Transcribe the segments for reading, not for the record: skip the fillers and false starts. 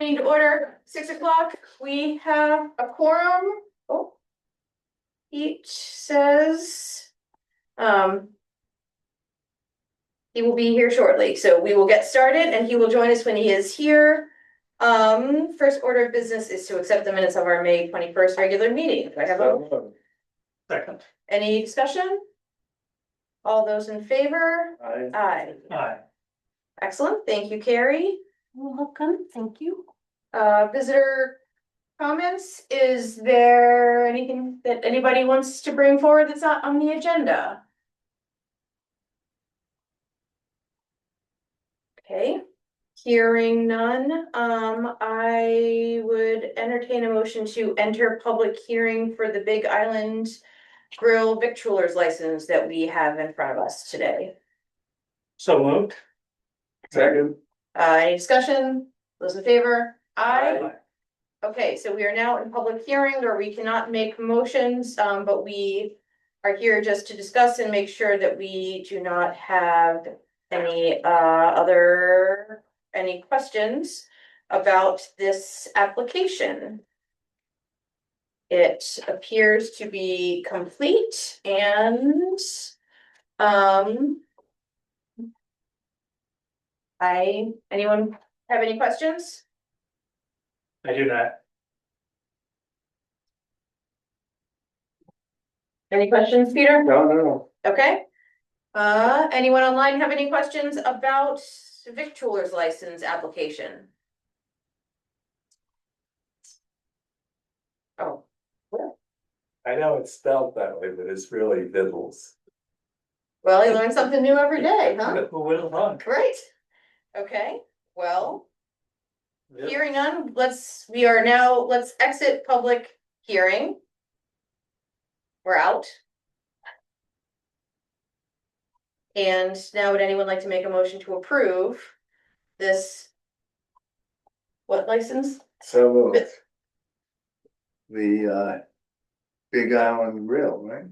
Need to order 6 o'clock. We have a quorum. Oh. Each says, he will be here shortly, so we will get started and he will join us when he is here. First order of business is to accept the minutes of our May 21st regular meeting. Do I have a Second. any discussion? All those in favor? Aye. Aye. Excellent. Thank you, Carrie. Welcome, thank you. Visitor comments, is there anything that anybody wants to bring forward that's not on the agenda? Okay, hearing none, I would entertain a motion to enter public hearing for the Big Island Grill Victualers license that we have in front of us today. So moved. Second. Any discussion? Those in favor? Aye. Okay, so we are now in public hearing where we cannot make motions, but we are here just to discuss and make sure that we do not have any any questions about this application. It appears to be complete and anyone have any questions? I do not. Any questions, Peter? No. Okay. Anyone online have any questions about victualers license application? Oh, I know it's spelled that way, but it's really Vittles. well, you learn something new every day, huh? Who would have thunk? Great. Okay, well, hearing none, let's exit public hearing. We're out. And now would anyone like to make a motion to approve this? What license? So moved. The Big Island Grill, right?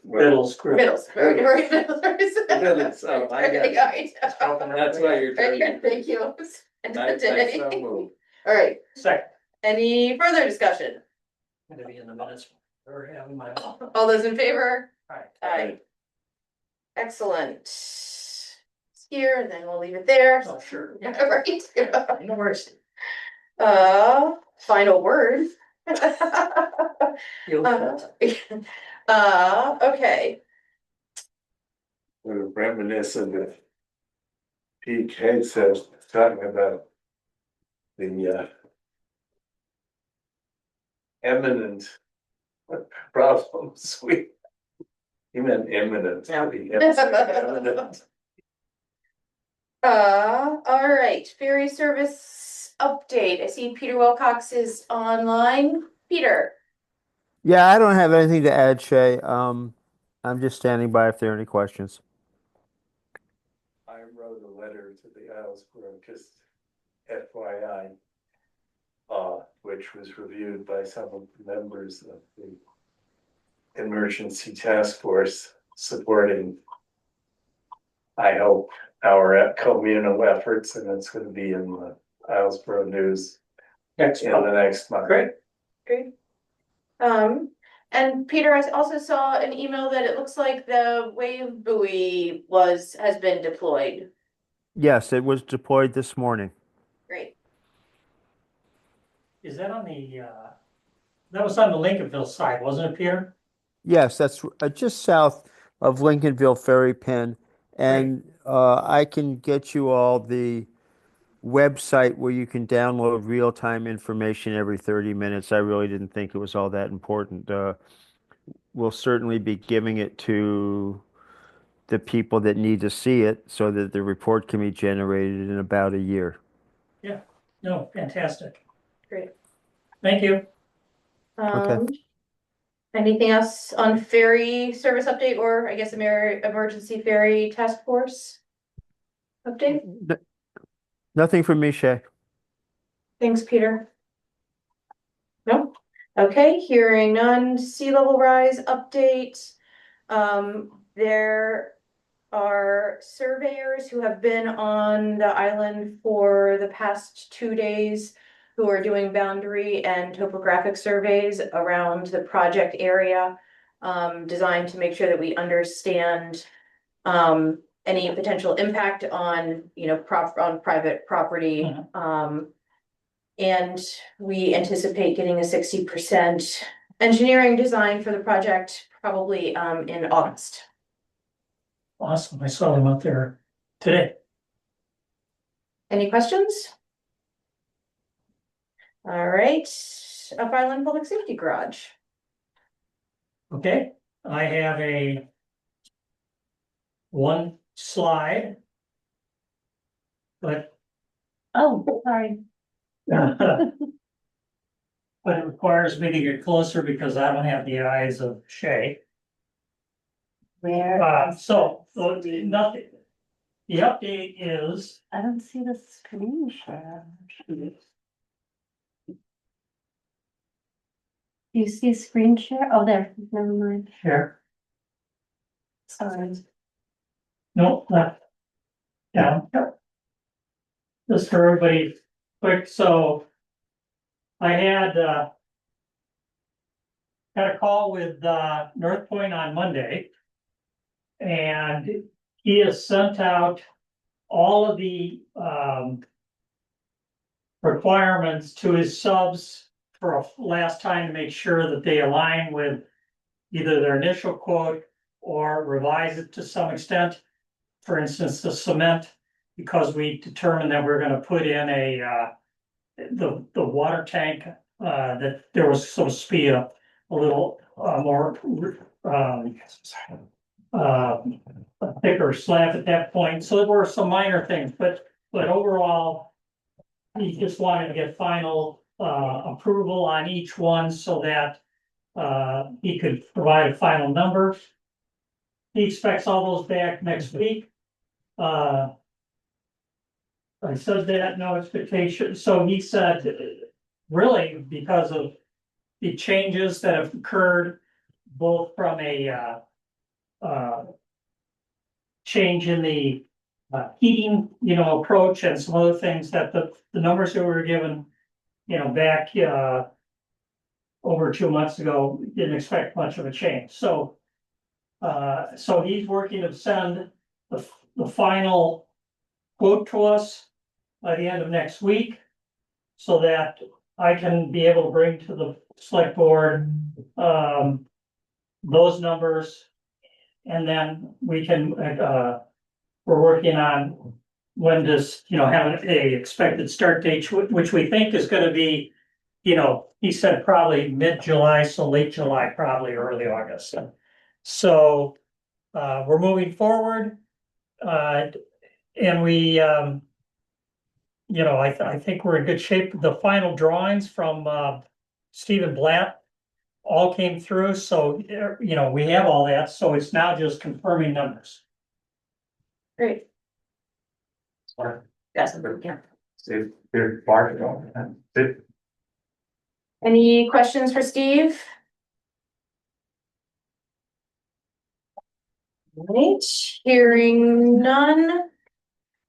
Middle screw. Middles. Middles, oh, I got it. That's why you're trying. Thank you. I so moved. All right, Second. any further discussion? Gonna be in the minutes. Or having my. All those in favor? Aye. Aye. Excellent. Here, and then we'll leave it there. Oh, sure. Right. No worries. Final word. You'll Okay. Sort of reminiscent of PK says, talking about the eminent problems he meant imminent. No. Eminent. All right, ferry service update. I see Peter Wilcox is online. Peter, Yeah, I don't have anything to add, Shay. I'm just standing by if there are any questions. I wrote a letter to the Islesboro, just FYI, which was reviewed by some of the members of the emergency task force supporting, I hope, our communal efforts, and it's going to be in the Islesboro News Next in the next month. Great. great. And Peter, I also saw an email that it looks like the wave buoy has been deployed. Yes, it was deployed this morning. Great. Is that on the, that was on the Lincolnville side, wasn't it, Peter? Yes, that's just south of Lincolnville Ferry Pin. And I can get you all the website where you can download real-time information every 30 minutes. I really didn't think it was all that important. We'll certainly be giving it to the people that need to see it so that the report can be generated in about a year. Yeah. No, fantastic. Great. Thank you. Anything else on ferry service update, or I guess emergency ferry task force update? Nothing from me, Shay. Thanks, Peter. No? Okay, hearing none. Sea level rise update. There our surveyors who have been on the island for the past 2 days, who are doing boundary and topographic surveys around the project area, designed to make sure that we understand any potential impact on, on private property. And we anticipate getting a 60% engineering design for the project probably in August. Awesome. I saw them out there today. Any questions? All right, Up Island Public Safety Garage. Okay, I have one slide. But Oh, sorry. but it requires me to get closer because I don't have the eyes of Shay. Where? So nothing. The update is. I don't see the screen share. Do you see screen share? Oh, there, never mind. Here, Sorry. no, not down. Yep. Just for everybody, quick, so I had a call with North Point on Monday. And he has sent out all of the requirements to his subs for a last time to make sure that they align with either their initial quote or revise it to some extent. For instance, the cement, because we determined that we're gonna put in the water tank, that there was supposed to be a little more a thicker slab at that point, so there were some minor things, but overall. He just wanted to get final approval on each one so that he could provide a final number. He expects all those back next week. I said that, no expectation, so he said, really, because of the changes that have occurred, both from a change in the heating, approach and some other things that the numbers that we were given, back over 2 months ago, didn't expect much of a change. So he's working to send the final quote to us by the end of next week so that I can be able to bring to the select board those numbers. And then we can, we're working on when does, have a expected start date, which we think is gonna be, he said probably mid-July, so late July, probably early August. So, we're moving forward. And we, I think we're in good shape. The final drawings from, Stephen Blatt all came through, so, we have all that, so it's now just confirming numbers. Great. Yes, yeah. Any questions for Steve? Right, hearing none.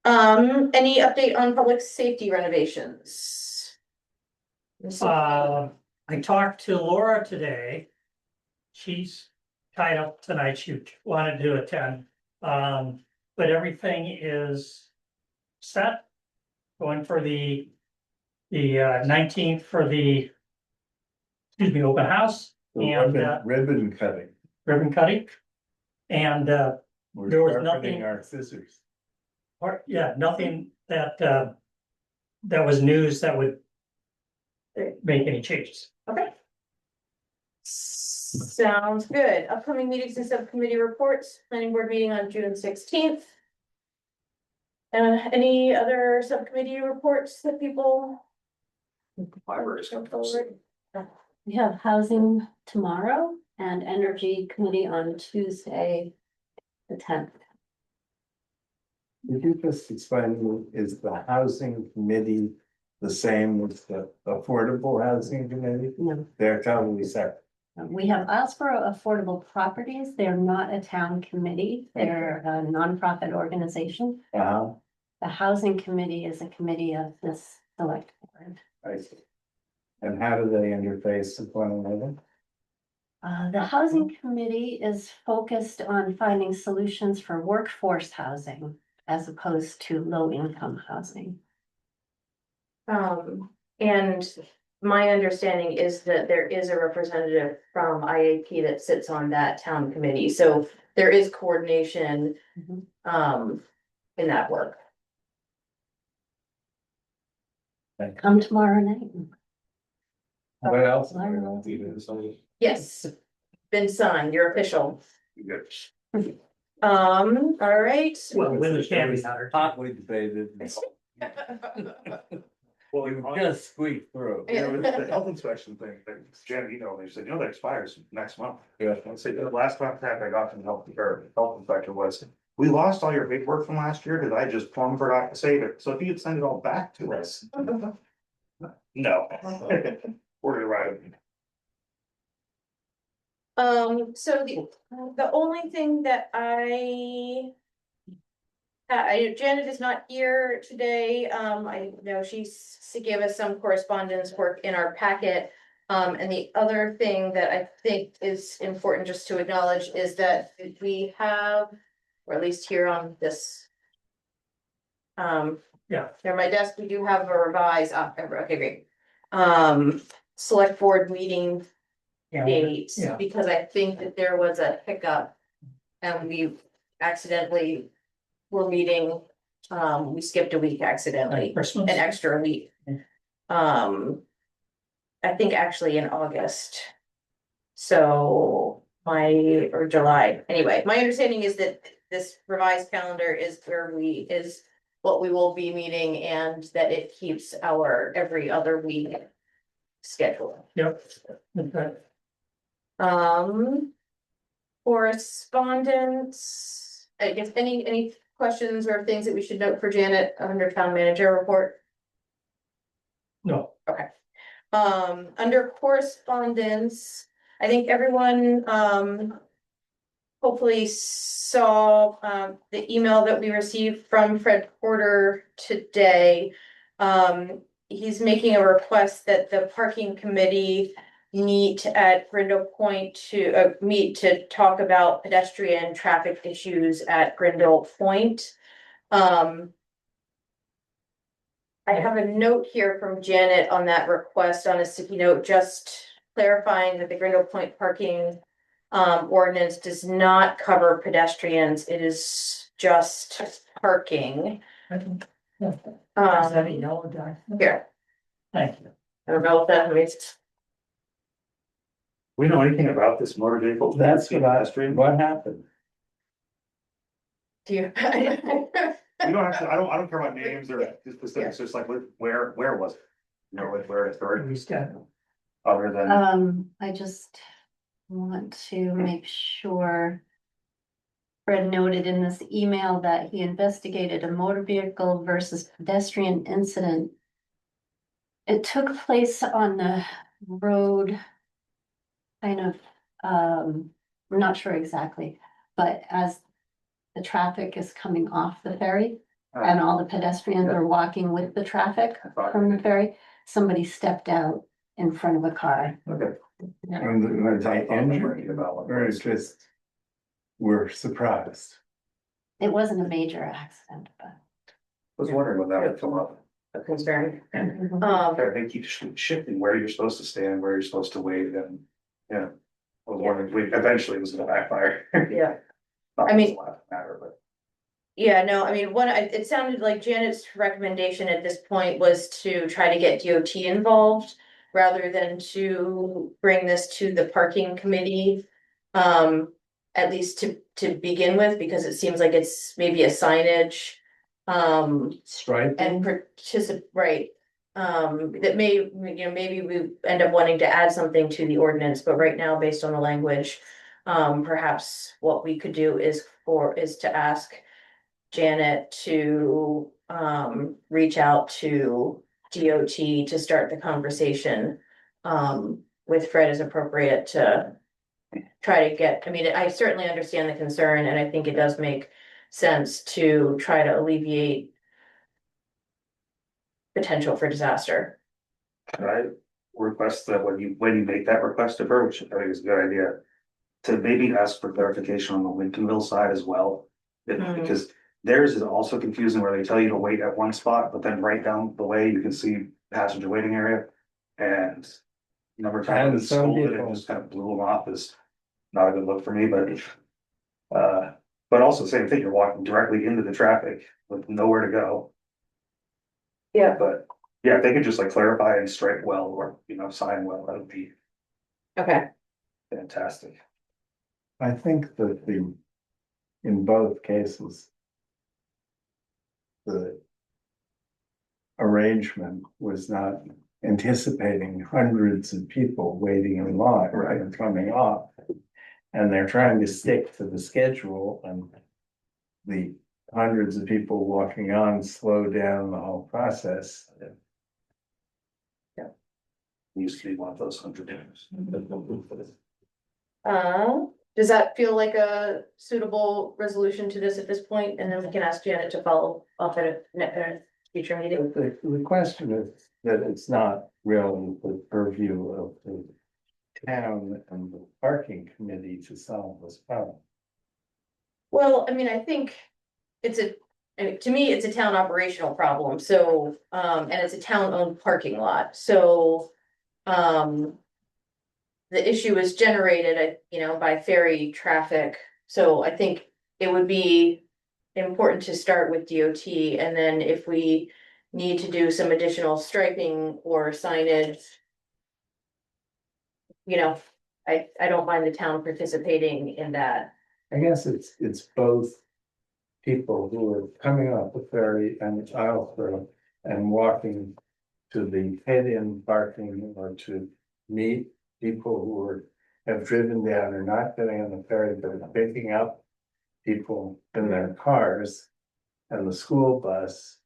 Any update on public safety renovations? I talked to Laura today. She's tied up tonight. She wanted to attend. But everything is set. Going for the 19th for the, open house and Ribbon cutting. ribbon cutting. And We're there was sharpening nothing- our scissors. nothing that that was news that would make any changes. Okay. Sounds good. Upcoming meetings and subcommittee reports, planning board meeting on June 16th. Any other subcommittee reports that people? We have housing tomorrow and energy committee on Tuesday, the 10th. Could you just explain, is the housing committee the same as the affordable housing committee? No, They're totally separate. We have Islesboro Affordable Properties. They're not a town committee. They're a nonprofit organization. Uh-huh, The Housing Committee is a committee of this select board. I see. And how do they interface with one another? The Housing Committee is focused on finding solutions for workforce housing as opposed to low-income housing. And my understanding is that there is a representative from IAP that sits on that town committee, so there is coordination. Mhm. In that work. Come tomorrow night. What else? Yes, been signed, you're official. Good. All right. Well, when the candy powder. Hotly debated. Well, You just squeaked through. Yeah. it was the health inspection thing, Janet emailed me, she said, that expires next month. Yeah. I said, the last contact I got from the health inspector was, we lost all your paperwork from last year, because I just plumb forgot to save it, so if you could send it all back to us. No. We're gonna write it. So the only thing that Janet is not here today. I know she gave us some correspondence work in our packet. And the other thing that I think is important just to acknowledge is that we have, or at least here on this. Yeah. Near my desk, we do have a revised, okay, great. Select board meeting Yeah, dates, yeah. because I think that there was a hiccup. And we accidentally were meeting, we skipped a week accidentally, Like Christmas. an extra week. I think actually in August. So or July, anyway, my understanding is that this revised calendar is what we will be meeting, and that it keeps our every other week schedule. Yep. Okay. Correspondence, I guess, any questions or things that we should note for Janet under town manager report? No, Under correspondence, I think everyone, hopefully saw, the email that we received from Fred Porter today. He's making a request that the parking committee meet at Grindle Point to meet to talk about pedestrian traffic issues at Grindle Point. I have a note here from Janet on that request on a sticky note, just clarifying that the Grindle Point parking ordinance does not cover pedestrians. It is just parking. is that a yellow dye? Here, Thank you. I don't know if that makes. We know anything about this motor vehicle? That's what happened? Do you? We don't actually, I don't care about names or specifics, just like, where was it? You know, like where it started, We got other than. I just want to make sure. Fred noted in this email that he investigated a motor vehicle versus pedestrian incident. It took place on the road. Kind of, I'm not sure exactly, but as the traffic is coming off the ferry and all the pedestrians are walking with the traffic from the ferry, somebody stepped out in front of a car. Okay. And the injury or it's just, we're surprised. It wasn't a major accident, but. I was wondering when that would come up. A concern. They keep shifting where you're supposed to stand, where you're supposed to wait, and, yeah. I was wondering, eventually it was gonna backfire. Yeah. Not I mean- that it's a matter, but. Yeah, no, I mean, it sounded like Janet's recommendation at this point was to try to get DOT involved rather than to bring this to the parking committee. At least to begin with, because it seems like it's maybe a signage. Stripe. And right. That maybe we end up wanting to add something to the ordinance, but right now, based on the language. Perhaps what we could do is to ask Janet to reach out to DOT to start the conversation. with Fred is appropriate to try to get, I mean, I certainly understand the concern, and I think it does make sense to try to alleviate potential for disaster. Could I request that when you make that request of her, which I think is a good idea, to maybe ask for clarification on the Lincolnville side as well? Because theirs is also confusing where they tell you to wait at one spot, but then right down the way you can see passenger waiting area. And number of times And it's some school, and it people- just kind of blew them off is not a good look for me, but also same thing, you're walking directly into the traffic with nowhere to go. Yeah. But yeah, if they could just like clarify and strike well or, sign well, that would be Okay, fantastic. I think that in both cases. The arrangement was not anticipating hundreds of people waiting in line and coming off. And they're trying to stick to the schedule, and the hundreds of people walking on slow down the whole process. Used to be one of those 100 days. does that feel like a suitable resolution to this at this point? And then we can ask Janet to follow up at a future meeting. The question is that it's not really the purview of the town and the parking committee to solve this problem. Well, I mean, I think it's to me, it's a town operational problem, so, and it's a town-owned parking lot, so, the issue is generated, by ferry traffic, so I think it would be important to start with DOT, and then if we need to do some additional striping or signage, I don't mind the town participating in that. I guess it's both people who are coming off the ferry and Islesboro and walking to the head-in parking or to meet people who have driven down or not getting on the ferry, but are picking up people in their cars and the school bus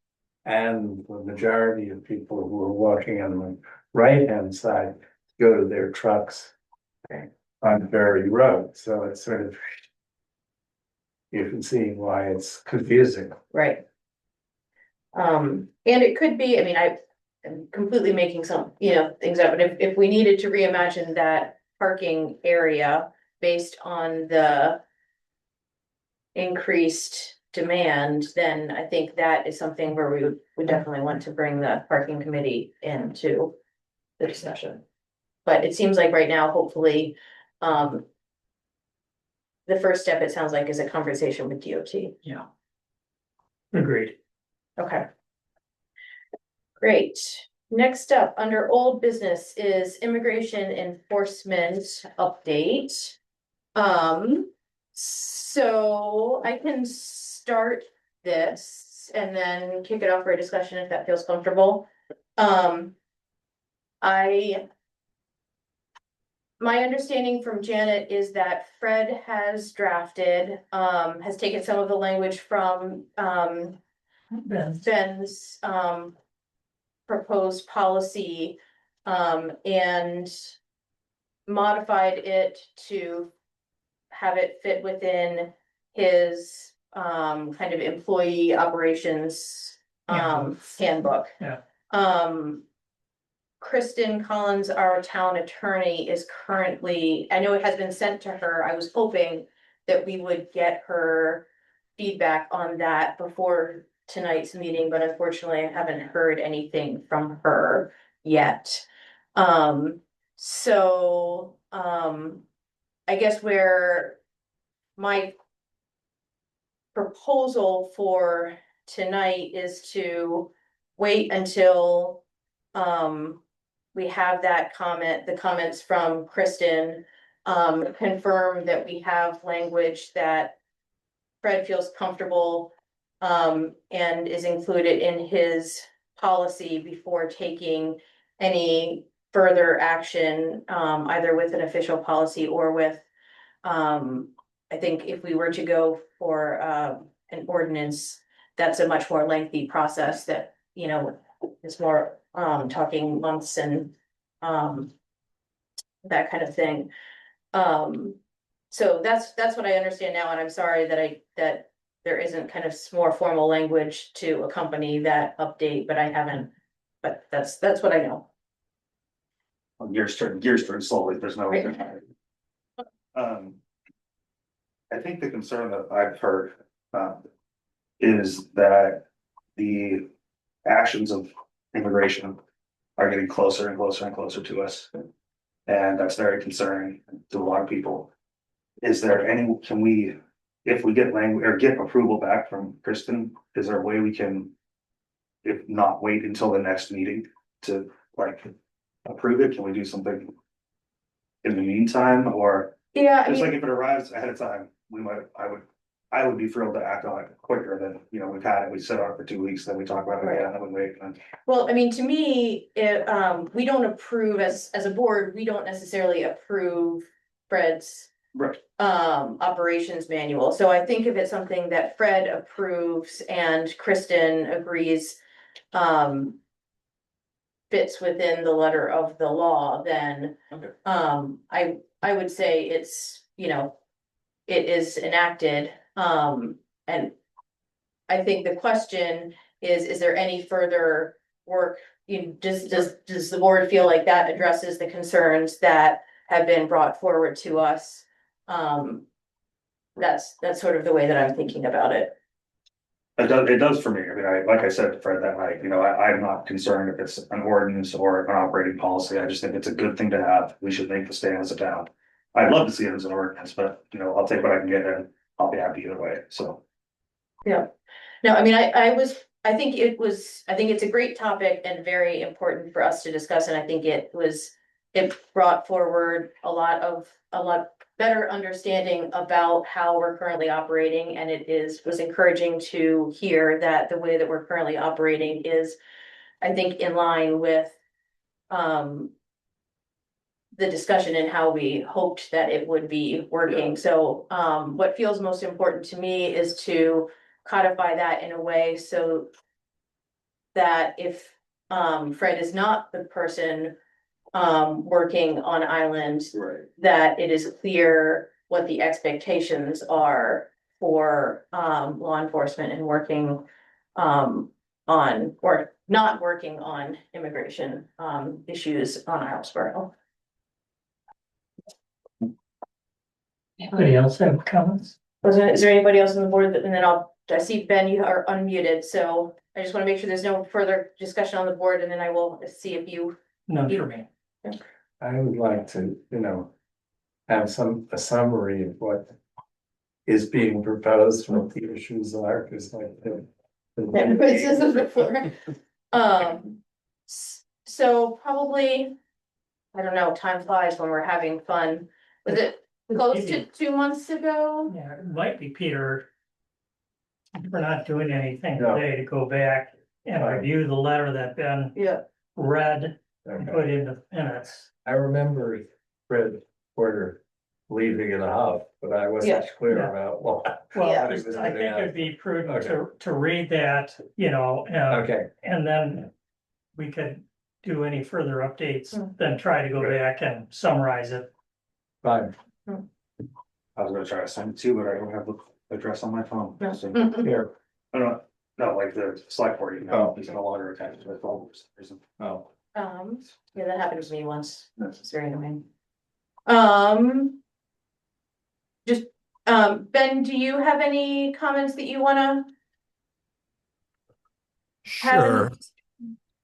and the majority of people who are walking on the right-hand side to go to their trucks on Ferry Road. So it's sort of, you can see why it's confusing. Right. And it could be, I mean, I'm completely making some, things up, but if we needed to reimagine that parking area based on the increased demand, then I think that is something where we would definitely want to bring the parking committee into the discussion. But it seems like right now, hopefully, the first step, it sounds like, is a conversation with DOT. Yeah. Agreed. Okay. Great. Next up, under old business is immigration enforcement update. So I can start this and then kick it off for a discussion if that feels comfortable. My understanding from Janet is that Fred has drafted, has taken some of the language from, Ben's, proposed policy, and modified it to have it fit within his, kind of employee operations, handbook. Yeah. Kristen Collins, our town attorney, is currently, I know it has been sent to her. I was hoping that we would get her feedback on that before tonight's meeting, but unfortunately I haven't heard anything from her yet. I guess where my proposal for tonight is to wait until we have that the comments from Kristen, confirm that we have language that Fred feels comfortable and is included in his policy before taking any further action, either with an official policy or with, I think if we were to go for an ordinance, that's a much more lengthy process that, is more talking months and that kind of thing. So that's what I understand now, and I'm sorry that there isn't kind of more formal language to accompany that update, but I haven't, but that's what I know. Gears turn slowly, there's no. Right. I think the concern that I've heard, is that the actions of immigration are getting closer and closer and closer to us. And that's very concerning to a lot of people. Is there any, can we, if we get language or get approval back from Kristen, is there a way we can, if not wait until the next meeting to like approve it? Can we do something in the meantime, or Yeah, I just like mean, if it arrives ahead of time, I would be thrilled to act on it quicker than, you know, we've had it, we sit on it for 2 weeks, then we talk about it again, and then we wait, and then. well, I mean, to me, we don't approve as a board, we don't necessarily approve Fred's Right. operations manual. So I think if it's something that Fred approves and Kristen agrees, fits within the letter of the law, then, Okay. I would say it's, you know, it is enacted, and I think the question is there any further work? Does the board feel like that addresses the concerns that have been brought forward to us? That's sort of the way that I'm thinking about it. It does for me. I mean, like I said to Fred that night, you know, I'm not concerned if it's an ordinance or an operating policy. I just think it's a good thing to have. We should make the stand as a town. I'd love to see it as an ordinance, but you know, I'll take what I can get and I'll be happy either way, so. Yeah, no, I mean, I think it's a great topic and very important for us to discuss, and I think it brought forward a lot better understanding about how we're currently operating, and was encouraging to hear that the way that we're currently operating is, I think, in line with, the discussion and how we hoped that it would be working. So, what feels most important to me is to codify that in a way so that if, Fred is not the person, working on island, Right. that it is clear what the expectations are for, law enforcement and working, on, or not working on immigration, issues on Islesboro. Anybody else have comments? Is there anybody else on the board and then I see Ben, you are unmuted, so I just wanna make sure there's no further discussion on the board, and then I will see if you. None for me. I would like to, you know, have a summary of what is being proposed, what the issues are, because like the. This is before. So probably, I don't know, time flies when we're having fun. Was it close to 2 months ago? Yeah, it might be Peter. We're not doing anything No. today to go back and Right. review the letter that Ben Yeah. read and Okay. put into minutes. I remember Fred Porter leaving in a huff, but I wasn't clear Yeah. about what. Well, Yeah. I think it'd be prudent to read that, you know, Okay, and then we could do any further updates, Mm. then try to go Right. back and summarize it. fine, I was gonna try to send it to you, but I don't have the address on my phone, so. here, I don't, no, like the select board, you Oh. know, he's no longer attached to my phone for some reason. oh, Yeah, that happened to me once. That's- It's very annoying. Just, Ben, do you have any comments that you wanna have? Sure.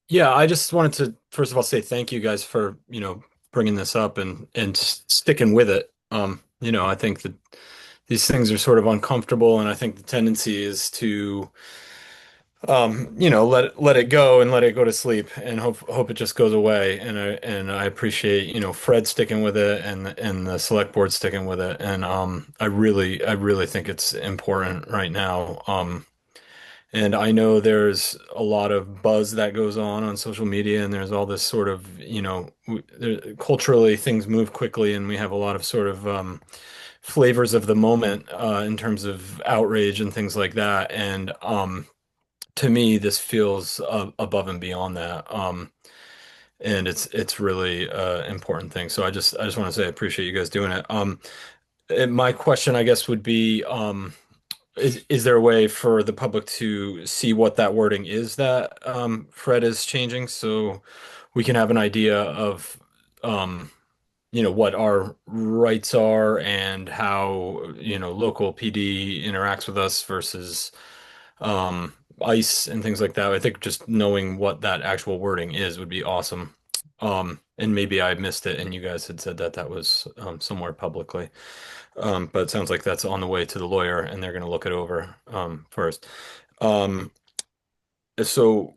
Yeah, I just wanted to first of all say thank you guys for, bringing this up and sticking with it. I think that these things are sort of uncomfortable, and I think the tendency is to let it go and let it go to sleep and hope it just goes away. And I appreciate, Fred sticking with it and the select board sticking with it. And I really think it's important right now. And I know there's a lot of buzz that goes on social media, and there's all this sort of, culturally things move quickly, and we have a lot of sort of flavors of the moment in terms of outrage and things like that. And to me, this feels above and beyond that. and it's really important thing. So I just want to say I appreciate you guys doing it. And my question, I guess, would be, is there a way for the public to see what that wording is that Fred is changing, so we can have an idea of um, what our rights are and how, local PD interacts with us versus um, ICE and things like that. I think just knowing what that actual wording is would be awesome. And maybe I missed it and you guys had said that that was somewhere publicly. But it sounds like that's on the way to the lawyer and they're going to look it over first. Um, so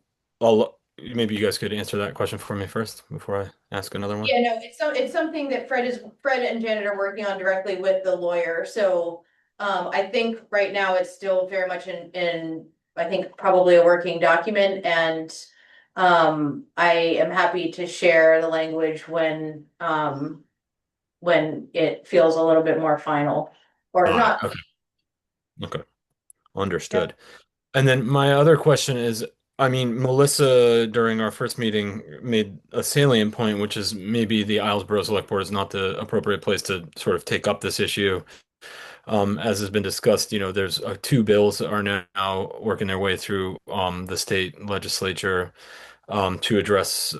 maybe you guys could answer that question for me first before I ask another one. Yeah, no, it's something that Fred and Janet are working on directly with the lawyer, so. I think right now it's still very much I think probably a working document and. I am happy to share the language when it feels a little bit more final. Or All right. not, Okay. Okay. Understood. And then my other question is, I mean, Melissa during our first meeting made a salient point, which is maybe the Islesboro Select Board is not the appropriate place to sort of take up this issue. As has been discussed, there's two bills that are now working their way through the state legislature to address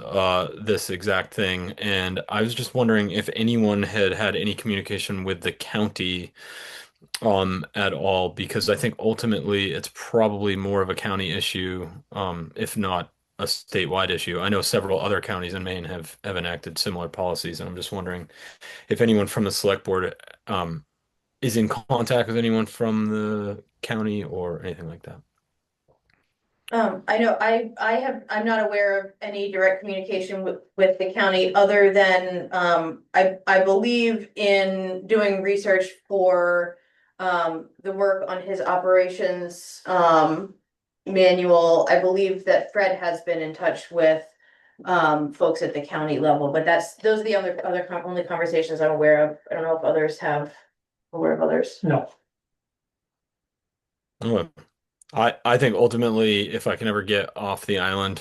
this exact thing. And I was just wondering if anyone had had any communication with the county at all, because I think ultimately it's probably more of a county issue, if not a statewide issue. I know several other counties in Maine have enacted similar policies, and I'm just wondering if anyone from the select board is in contact with anyone from the county or anything like that. I know, I'm not aware of any direct communication with the county other than, I believe in doing research for. The work on his operations, manual, I believe that Fred has been in touch with. Folks at the county level, but those are the only conversations I'm aware of. I don't know if others have, aware of others. No, Oh, I think ultimately, if I can ever get off the island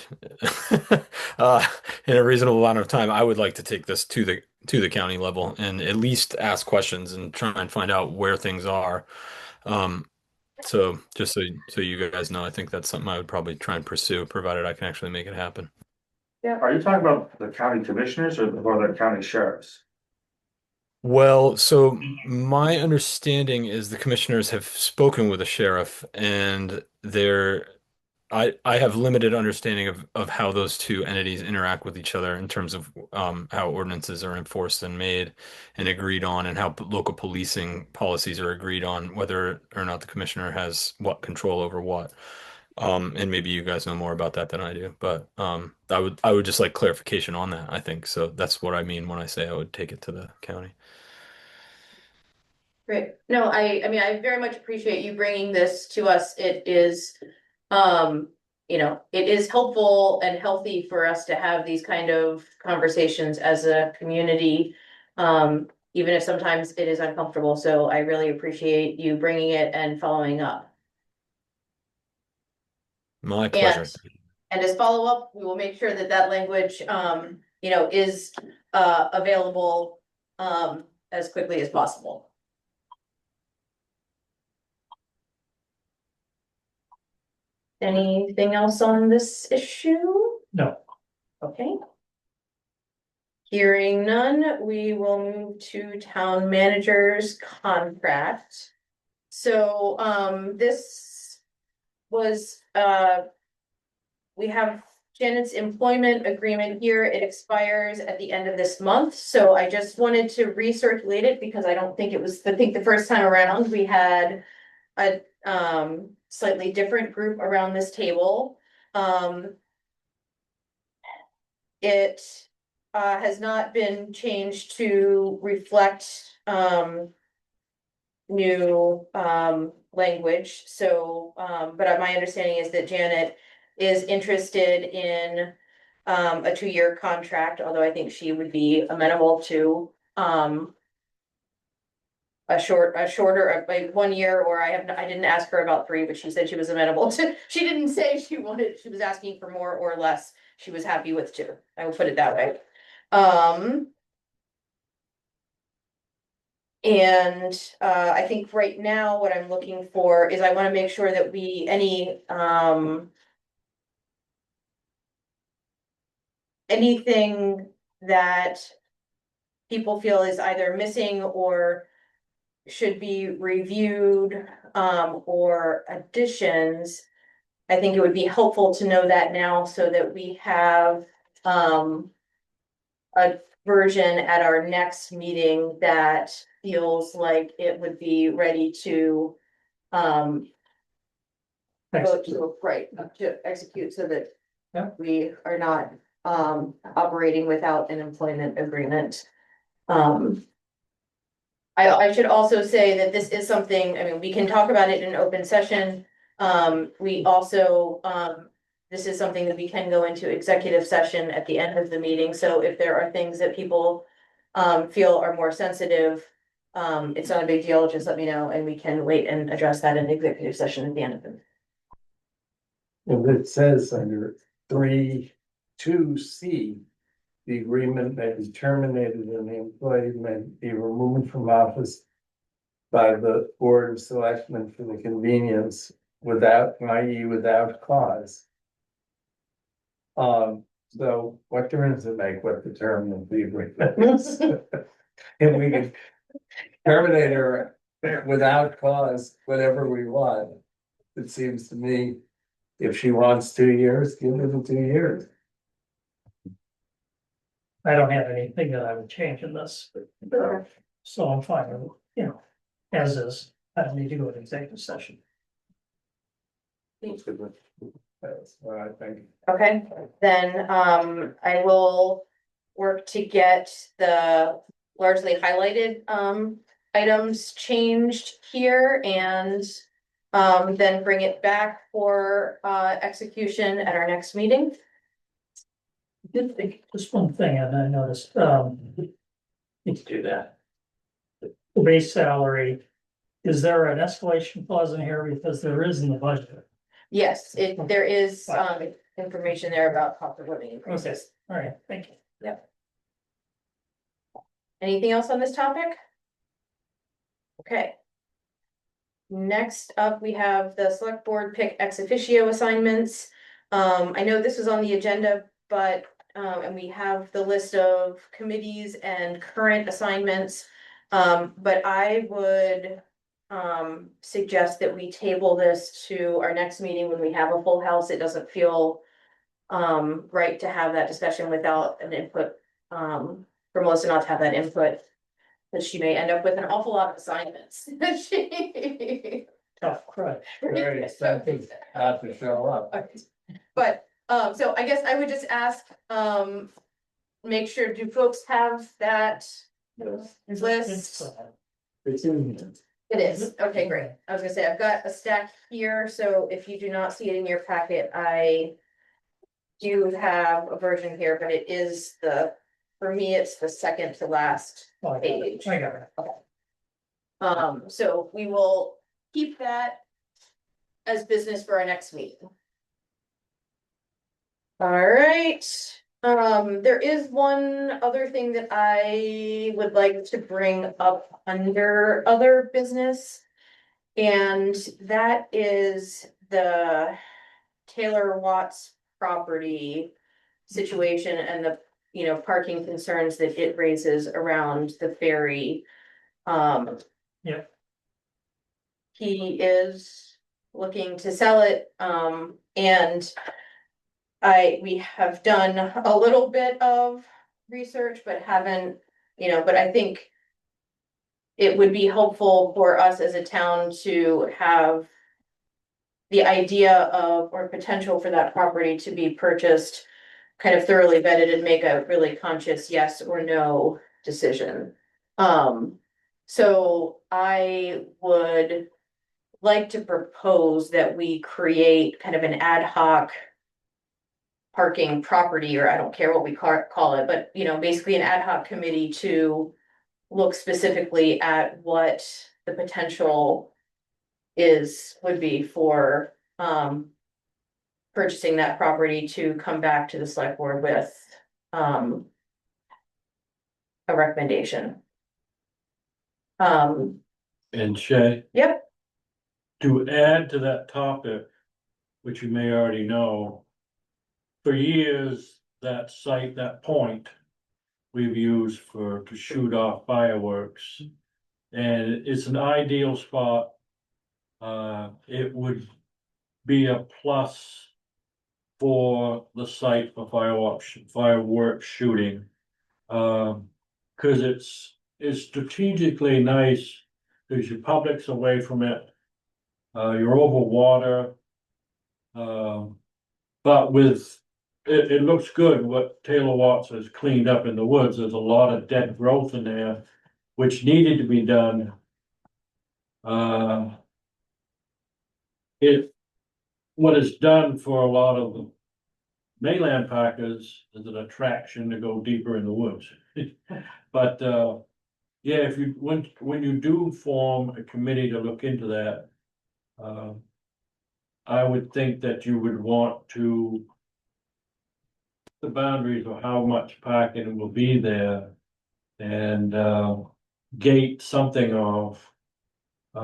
uh, in a reasonable amount of time, I would like to take this to the county level and at least ask questions and try and find out where things are. Um, so just so you guys know, I think that's something I would probably try and pursue, provided I can actually make it happen. Are you talking about the county commissioners or the county sheriffs? Well, so my understanding is the commissioners have spoken with the sheriff and I have limited understanding of how those two entities interact with each other in terms of how ordinances are enforced and made and agreed on, and how local policing policies are agreed on, whether or not the commissioner has what control over what. And maybe you guys know more about that than I do, but I would just like clarification on that, I think. So that's what I mean when I say I would take it to the county. Great. No, I mean, I very much appreciate you bringing this to us. It is, it is helpful and healthy for us to have these kind of conversations as a community. Even if sometimes it is uncomfortable. So I really appreciate you bringing it and following up. My And, pleasure. and as follow-up, we will make sure that that language, is, available, as quickly as possible. Anything else on this issue? no. Okay. Hearing none, we will move to town manager's contract. So, this was, we have Janet's employment agreement here. It expires at the end of this month. So I just wanted to recirculate it because I don't think I think the first time around we had a, slightly different group around this table. It has not been changed to reflect new language. So, but my understanding is that Janet is interested in a 2-year contract, although I think she would be amenable to a shorter, like 1 year, or I didn't ask her about 3, but she said she was amenable to, she didn't say she was asking for more or less. She was happy with 2. I will put it that way. And I think right now what I'm looking for is I wanna make sure that anything that people feel is either missing or should be reviewed, or additions. I think it would be helpful to know that now so that we have, a version at our next meeting that feels like it would be ready to, go to, right, to execute so that Yeah. we are not, operating without an employment agreement. I should also say that this is something, I mean, we can talk about it in open session. We also, this is something that we can go into executive session at the end of the meeting, so if there are things that people feel are more sensitive, it's not a big deal, just let me know and we can wait and address that in executive session at the end of it. And it says under 3(2)(c), the agreement may be terminated and the employee may be removed from office by the Board of Selectmen for the convenience without, i.e. without cause. So what difference does it make what the term of the agreement is? And we can terminate her without cause, whatever we want. It seems to me, if she wants 2 years, give her the 2 years. I don't have anything that I would change in this, so I'm fine, with, as is. I don't need to go to executive session. That's what I think. Okay, then, I will work to get the largely highlighted, items changed here and, then bring it back for, execution at our next meeting. I did think, just one thing, and I noticed, need to do that. The base salary, is there an escalation clause in here, because there is in the budget? Yes, there is, information there about cost of living increases. All right, thank you. Anything else on this topic? Okay. Next up, we have the select board pick ex officio assignments. I know this was on the agenda, but, and we have the list of committees and current assignments. But I would, suggest that we table this to our next meeting when we have a full house. It doesn't feel, right to have that discussion without an input, for Melissa not to have that input. That she may end up with an awful lot of assignments. Tough crunch. Very expensive, have to show up. But, so I guess I would just ask, make sure, do folks have that list? It's in here. It is, okay, great. I was gonna say, I've got a stack here, so if you do not see it in your packet, I do have a version here, but it is for me, it's the second to last page. I got it. So we will keep that as business for our next meeting. All right, there is one other thing that I would like to bring up under other business. And that is the Taylor Watts property situation and the, parking concerns that it raises around the ferry. Yep. He is looking to sell it, and we have done a little bit of research, but haven't, but I think it would be helpful for us as a town to have the idea of, or potential for that property to be purchased kind of thoroughly vetted and make a really conscious yes or no decision. So I would like to propose that we create kind of an ad hoc parking property, or I don't care what we call it, but basically an ad hoc committee to look specifically at what the potential would be for, purchasing that property to come back to the select board with, a recommendation. And Shay, Yep, to add to that topic, which you may already know. For years, that site, that point, we've used to shoot off fireworks. And it's an ideal spot. It would be a plus for the site for fireworks shooting. Cause it's strategically nice, cause your public's away from it. You're over water. But it looks good what Taylor Watts has cleaned up in the woods. There's a lot of dead growth in there, which needed to be done. What it's done for a lot of the mainland parkers is an attraction to go deeper in the woods. But, yeah, if you, when you do form a committee to look into that, I would think that you would want to the boundaries of how much parking will be there and, gate something off,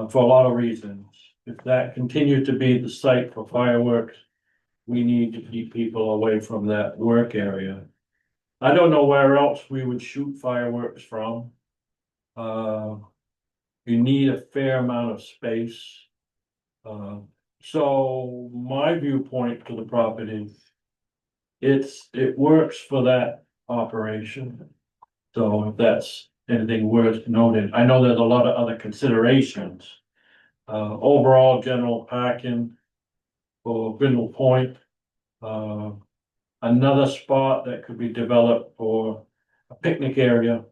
for a lot of reasons. If that continued to be the site for fireworks, we need to keep people away from that work area. I don't know where else we would shoot fireworks from. You need a fair amount of space. So my viewpoint to the property, it works for that operation. So if that's anything worth noting, I know there's a lot of other considerations. Overall general parking for Brindle Point. Another spot that could be developed for a picnic area.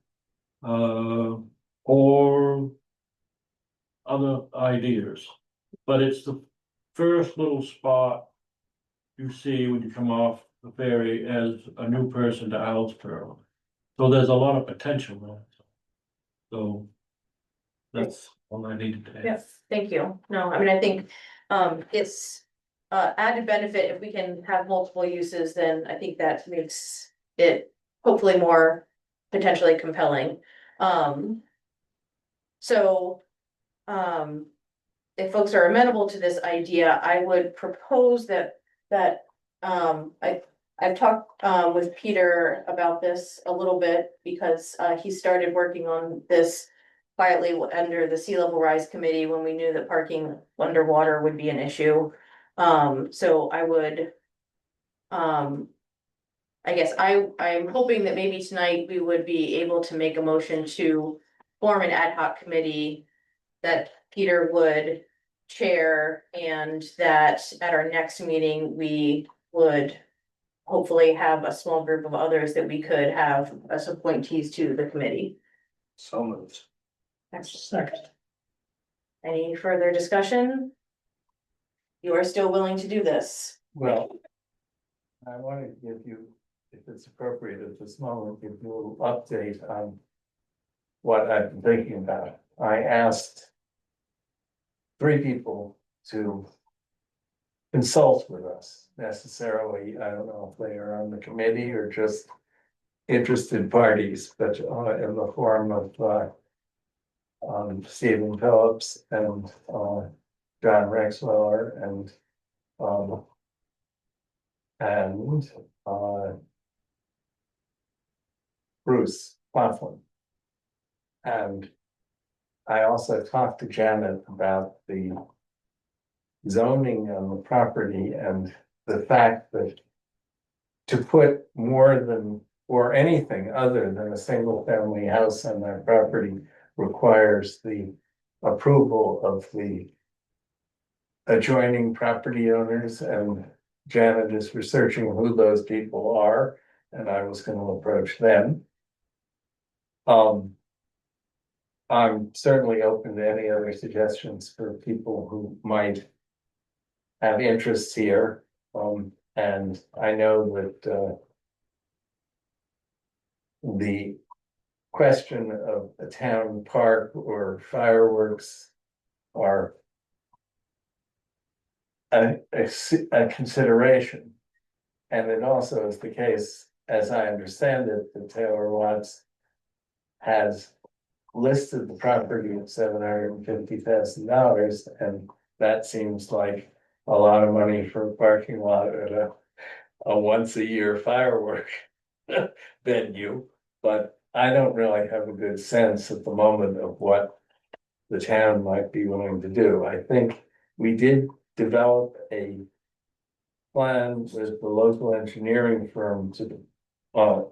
Or other ideas, but it's the first little spot you see when you come off the ferry as a new person to Owlsboro. So there's a lot of potential there. So that's all I needed to add. yes, thank you. No, I mean, I think, it's, added benefit. If we can have multiple uses, then I think that makes it hopefully more potentially compelling. So, if folks are amenable to this idea, I would propose that, I've talked, with Peter about this a little bit because, he started working on this quietly under the sea level rise committee when we knew that parking underwater would be an issue. So I would, I guess I'm hoping that maybe tonight we would be able to make a motion to form an ad hoc committee that Peter would chair, and that at our next meeting, we would hopefully have a small group of others that we could have as appointees to the committee. So moved. Second. Any further discussion? You are still willing to do this? Well, I want to give you, if it's appropriate at this moment, give you a little update on what I've been thinking about. I asked 3 people to consult with us necessarily. I don't know if they are on the committee or just interested parties, but in the form of Stephen Phillips and John Rexweller and Bruce Claflin. And I also talked to Janet about the zoning on the property and the fact that to put more than, or anything other than a single family house on that property requires the approval of the adjoining property owners, and Janet is researching who those people are, and I was going to approach them. I'm certainly open to any other suggestions for people who might have interests here. And I know that the question of a town park or fireworks are a consideration. And it also is the case, as I understand it, that Taylor Watts has listed the property at $750,000, and that seems like a lot of money for a parking lot at a once-a-year firework venue. But I don't really have a good sense at the moment of what the town might be willing to do. I think we did develop a plan with the local engineering firm to a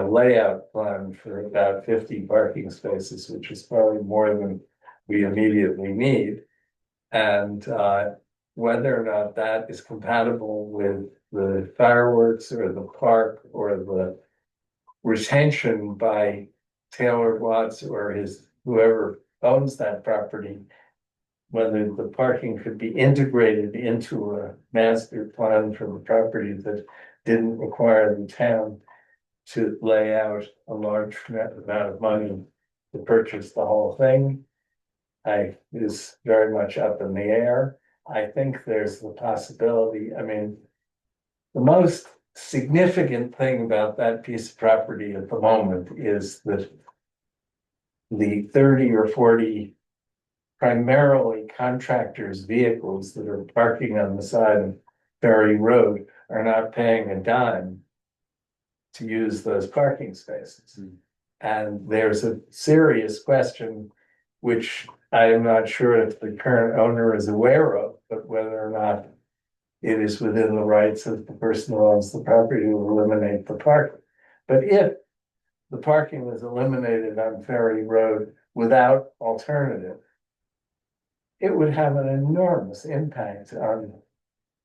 layout plan for about 50 parking spaces, which is probably more than we immediately need. And whether or not that is compatible with the fireworks or the park or the retention by Taylor Watts or his whoever owns that property, whether the parking could be integrated into a master plan for the property that didn't require the town to lay out a large amount of money to purchase the whole thing. Is very much up in the air. I think there's the possibility, I mean, the most significant thing about that piece of property at the moment is that the 30 or 40 primarily contractors' vehicles that are parking on the side of Ferry Road are not paying a dime to use those parking spaces. And there's a serious question, which I am not sure if the current owner is aware of, but whether or not it is within the rights of the person who owns the property to eliminate the parking. But if the parking was eliminated on Ferry Road without alternative, it would have an enormous impact on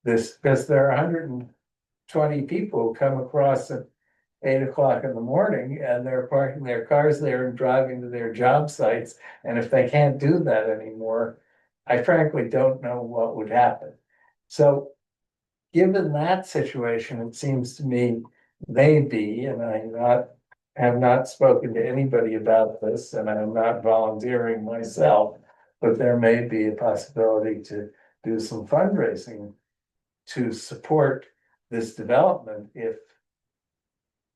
this, because there are 120 people who come across at 8 o'clock in the morning and they're parking their cars there and driving to their job sites. And if they can't do that anymore, I frankly don't know what would happen. So given that situation, it seems to me maybe, and I have not spoken to anybody about this, and I'm not volunteering myself, but there may be a possibility to do some fundraising to support this development if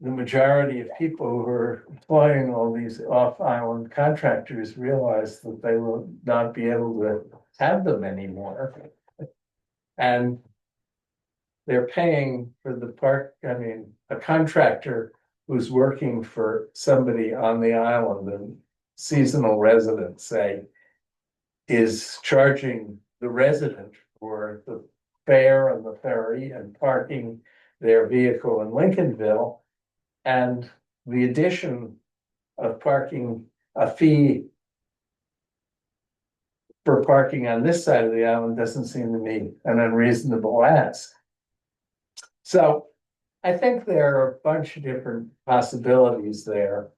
the majority of people who are employing all these off-island contractors realize that they will not be able to have them anymore. And they're paying for the park, I mean, a contractor who's working for somebody on the island and seasonal residents, say, is charging the resident for the fare on the ferry and parking their vehicle in Lincolnville. And the addition of parking, a fee for parking on this side of the island doesn't seem to me an unreasonable ask. So I think there are a bunch of different possibilities there,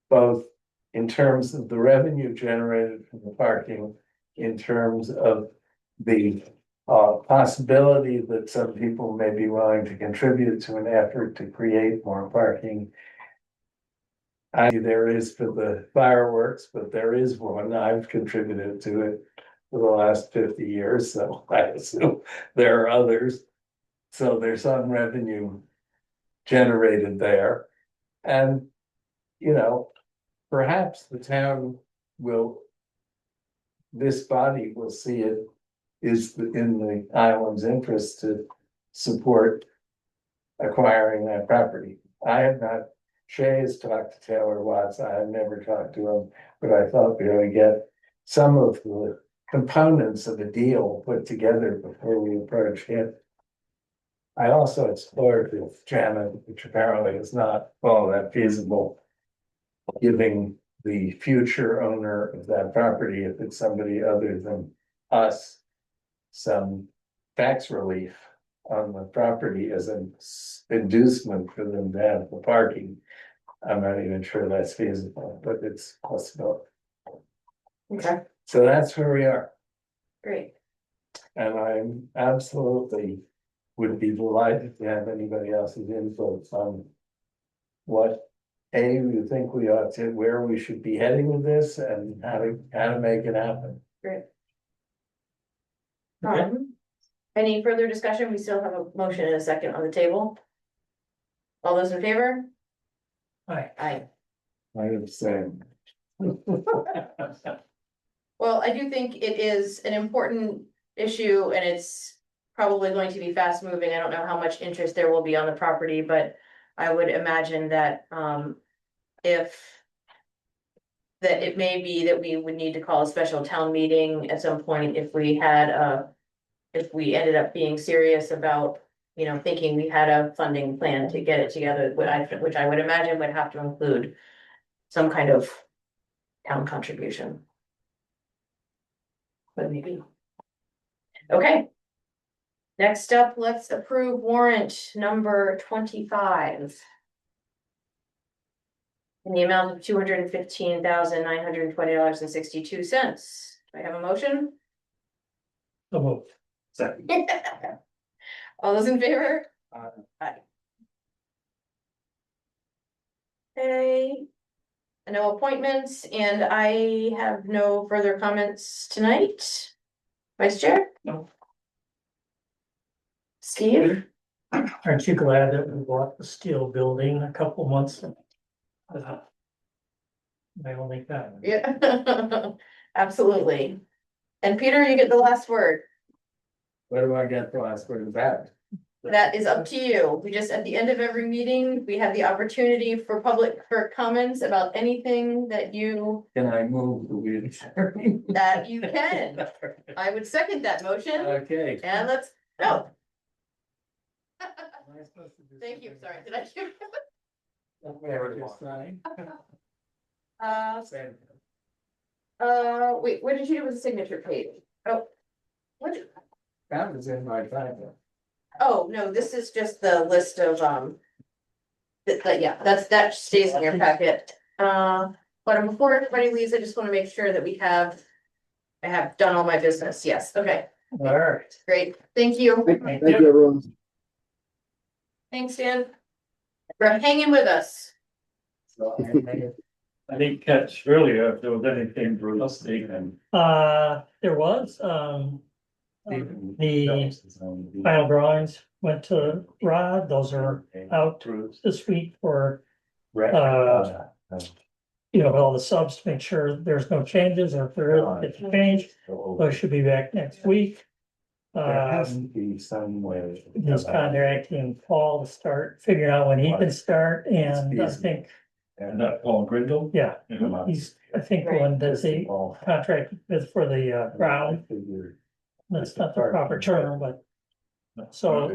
both in terms of the revenue generated from the parking, in terms of the possibility that some people may be willing to contribute to an effort to create more parking. There is for the fireworks, but there is one. I've contributed to it for the last 50 years, so I assume there are others. So there's some revenue generated there. And, you know, perhaps the town will, this body will see it is in the island's interest to support acquiring that property. I have not, Shay has talked to Taylor Watts, I have never talked to him, but I thought we would get some of the components of a deal put together before we approach him. I also explored with Janet, which apparently is not all that feasible, giving the future owner of that property, if it's somebody other than us, some tax relief on the property as an inducement for them to have the parking. I'm not even sure that's feasible, but it's possible. Okay, So that's where we are. great. And I'm absolutely would be delighted to have anybody else's input on what you think we ought to, where we should be heading with this and how to make it happen. Great. Any further discussion? We still have a motion and a second on the table. All those in favor? Aye. Aye. I understand. Well, I do think it is an important issue and it's probably going to be fast moving. I don't know how much interest there will be on the property, but I would imagine that, that it may be that we would need to call a special town meeting at some point if we had if we ended up being serious about, you know, thinking we had a funding plan to get it together, which I would imagine would have to include some kind of town contribution. But maybe. Okay. Next up, let's approve warrant number 25. In the amount of $215,920.62. Do I have a motion? So moved. Second. All those in favor? Aye. Aye. Okay. No appointments, and I have no further comments tonight. Vice Chair? No. Steve? Aren't you glad that we bought the steel building a couple months ago? My only comment. Yeah, absolutely. And Peter, you get the last word. What do I get the last word of that? That is up to you. We just, at the end of every meeting, we have the opportunity for comments about anything that you Can I move the wheelchair? That you can. I would second that motion, Okay. and let's go. Thank you, sorry, did I do? Wait, what did you do with the signature page? Oh. What? That was in my packet. Oh, no, this is just the list of, yeah, that stays in your packet. But before everybody leaves, I just wanna make sure that I have done all my business, yes, okay, All right. great, thank you. Thank you, everyone. Thanks, Dan. For hanging with us. So I didn't catch earlier if there was anything realistic and. There was, the final drawings went to Rod, those are out this week for, you know, all the subs to make sure there's no changes, or if there is, it's a change, those should be back next week. There has to be some way. He's contacting Paul to start figuring out when he can start, and I think, And that Paul Grindle? yeah, he's, I think the one that's the contract with for the ground, that's not the proper term, but so.